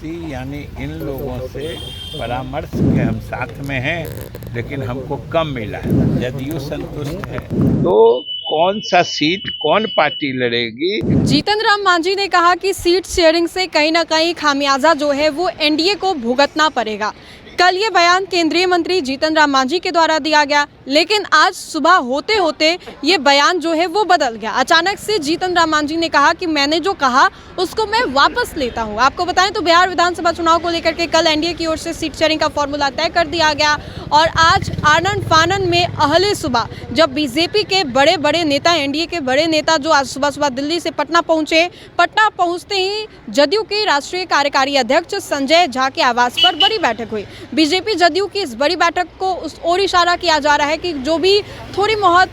यानी इन लोगों से परामर्श के हम साथ में हैं, लेकिन हमको कम मिला है। जदयू संतुष्ट है तो कौन सा सीट कौन पार्टी लड़ेगी। जीतन राम मांझी ने कहा कि सीट शेयरिंग से कहीं ना कहीं खामियाजा जो है वो एनडीए को भुगतना पड़ेगा। कल ये बयान केंद्रीय मंत्री जीतन राम मांझी के द्वारा दिया गया, लेकिन आज सुबह होते होते ये बयान जो है वो बदल गया। अचानक से जीतन राम मांझी ने कहा कि मैंने जो कहा उसको मैं वापस लेता हूं। आपको बताएं तो बिहार विधानसभा चुनाव को लेकर के कल एनडीए की ओर से सीट शेयरिंग का फॉर्मूला तय कर दिया गया और आज आनन फानन में अहले सुबह जब बीजेपी के बड़े बड़े नेता, एनडीए के बड़े नेता जो आज सुबह सुबह दिल्ली से पटना पहुंचे, पटना पहुंचते ही जदयू के राष्ट्रीय कार्यकारी अध्यक्ष संजय झा के आवास पर बड़ी बैठक हुई। बीजेपी जदयू की इस बड़ी बैठक को उस ओर इशारा किया जा रहा है कि जो भी थोड़ी बहुत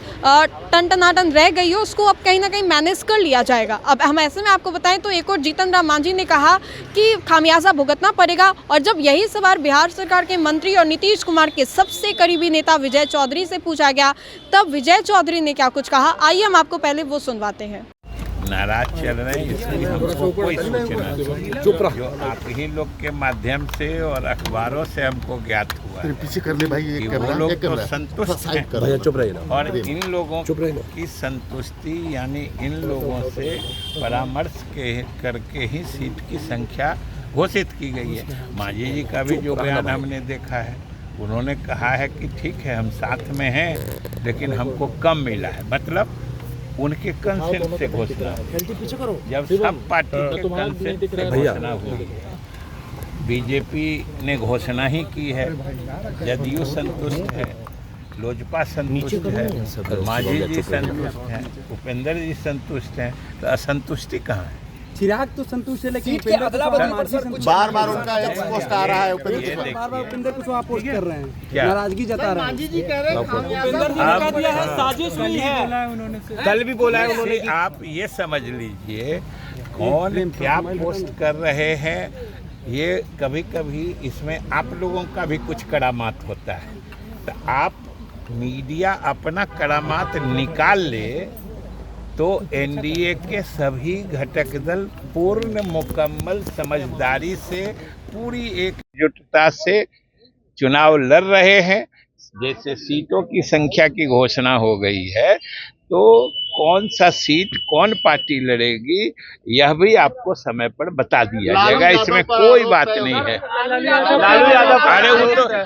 टन रह गई हो उसको अब कहीं ना कहीं मैनेज कर लिया जाएगा। अब हम ऐसे में आपको बताएं तो एक और जीतन राम मांझी ने कहा कि खामियाजा भुगतना पड़ेगा, और जब यही सवाल बिहार सरकार के मंत्री और नीतीश कुमार के सबसे करीबी नेता विजय चौधरी से पूछा गया, तब विजय चौधरी ने क्या कुछ कहा, आइए हम आपको पहले वो सुनवाते हैं। नाराज चल रहे हैं, इसकी हमको कोई सूचना जो आप ही लोग के माध्यम से और अखबारों से हमको ज्ञात हुआ है पीछे कर ले भाई, कि वो लोग तो संतुष्ट हैं और इन लोगों की संतुष्टि यानी इन लोगों से परामर्श करके ही सीट की संख्या घोषित की गई है। मांझी जी का भी जो बयान हमने देखा है, उन्होंने कहा है कि ठीक है हम साथ में हैं, लेकिन हमको कम मिला है। मतलब उनके कंसेंट से घोषणा हुई। जब सब पार्टी के कंसेंट से घोषणा हुई, बीजेपी ने घोषणा ही की है, जदयू संतुष्ट है, लोजपा संतुष्ट है, मांझी जी संतुष्ट हैं, उपेंद्र जी संतुष्ट हैं, तो असंतुष्टि कहाँ है? चिराग तो संतुष्ट है, लेकिन बार बार उनका एक पोस्ट आ रहा है, उपेंद्र कुछ वहाँ पोस्ट कर रहे हैं, क्या नाराजगी जता रहे हैं। मांझी जी कह रहे हैं उपेंद्र जी ने कह दिया है साजिश हुई है, कल भी बोला है उन्होंने। आप ये समझ लीजिए कौन क्या पोस्ट कर रहे हैं, ये कभी कभी इसमें आप लोगों का भी कुछ करामात होता है, तो आप मीडिया अपना करामात निकाल ले तो एनडीए के सभी घटक दल पूर्ण मुकम्मल समझदारी से पूरी एकजुटता से चुनाव लड़ रहे हैं। जैसे सीटों की संख्या की घोषणा हो गई है, तो कौन सा सीट कौन पार्टी लड़ेगी यह भी आपको समय पर बता दिया जाएगा। इसमें कोई बात नहीं है। लालू यादव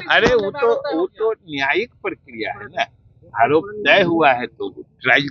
अरे वो तो न्यायिक प्रक्रिया है ना, आरोप तय हुआ है तो ट्रायल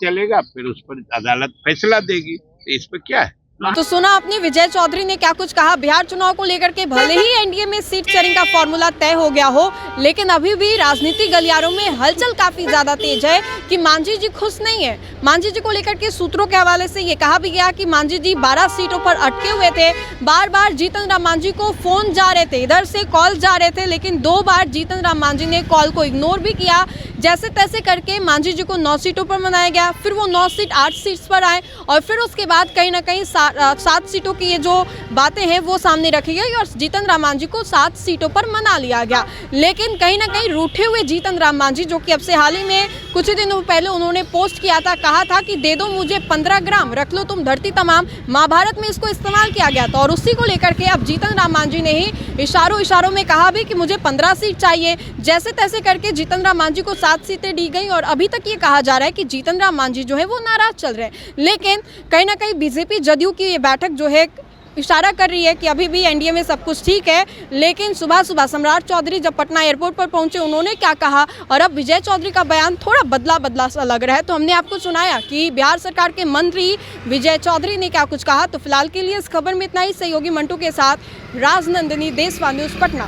चलेगा, फिर उस पर अदालत फैसला देगी। तो इस पर क्या है? तो सुना आपने विजय चौधरी ने क्या कुछ कहा। बिहार चुनाव को लेकर के भले ही एनडीए में सीट शेयरिंग का फॉर्मूला तय हो गया हो, लेकिन अभी भी राजनीतिक गलियारों में हलचल काफी ज्यादा तेज है कि मांझी जी खुश नहीं है। मांझी जी को लेकर के सूत्रों के हवाले से ये कहा भी गया कि मांझी जी 12 सीटों पर अटके हुए थे। बार बार जीतन राम मांझी को फोन जा रहे थे, इधर से कॉल जा रहे थे, लेकिन 2 बार जीतन राम मांझी ने कॉल को इग्नोर भी किया। जैसे तैसे करके मांझी जी को 9 सीटों पर मनाया गया, फिर वो 9 सीट 8 सीट्स पर आए और फिर उसके बाद कहीं ना कहीं 7 सीटों की ये जो बातें हैं वो सामने रखी गई और जीतन राम मांझी को 7 सीटों पर मना लिया गया। लेकिन कहीं ना कहीं रूठे हुए जीतन राम मांझी, जो कि अब से हाल ही में कुछ ही दिनों पहले उन्होंने पोस्ट किया था, कहा था कि दे दो मुझे 15 ग्राम, रख लो तुम धरती तमाम, महाभारत में इसको इस्तेमाल किया गया था। और उसी को लेकर के अब जीतन राम मांझी ने ही इशारों में कहा भी कि मुझे 15 सीट चाहिए। जैसे तैसे करके जीतन राम मांझी को 7 सीटें दी गई और अभी तक ये कहा जा रहा है कि जीतन राम मांझी जो है वो नाराज चल रहे हैं। लेकिन कहीं ना कहीं बीजेपी जदयू की ये बैठक जो है इशारा कर रही है कि अभी भी एनडीए में सब कुछ ठीक है। लेकिन सुबह सुबह सम्राट चौधरी जब पटना एयरपोर्ट पर पहुंचे, उन्होंने क्या कहा और अब विजय चौधरी का बयान थोड़ा बदला सा लग रहा है, तो हमने आपको सुनाया कि बिहार सरकार के मंत्री विजय चौधरी ने क्या कुछ कहा। तो फिलहाल के लिए इस खबर में इतना ही। सहयोगी मंटू के साथ राजनंदिनी, देशवा न्यूज़, पटना।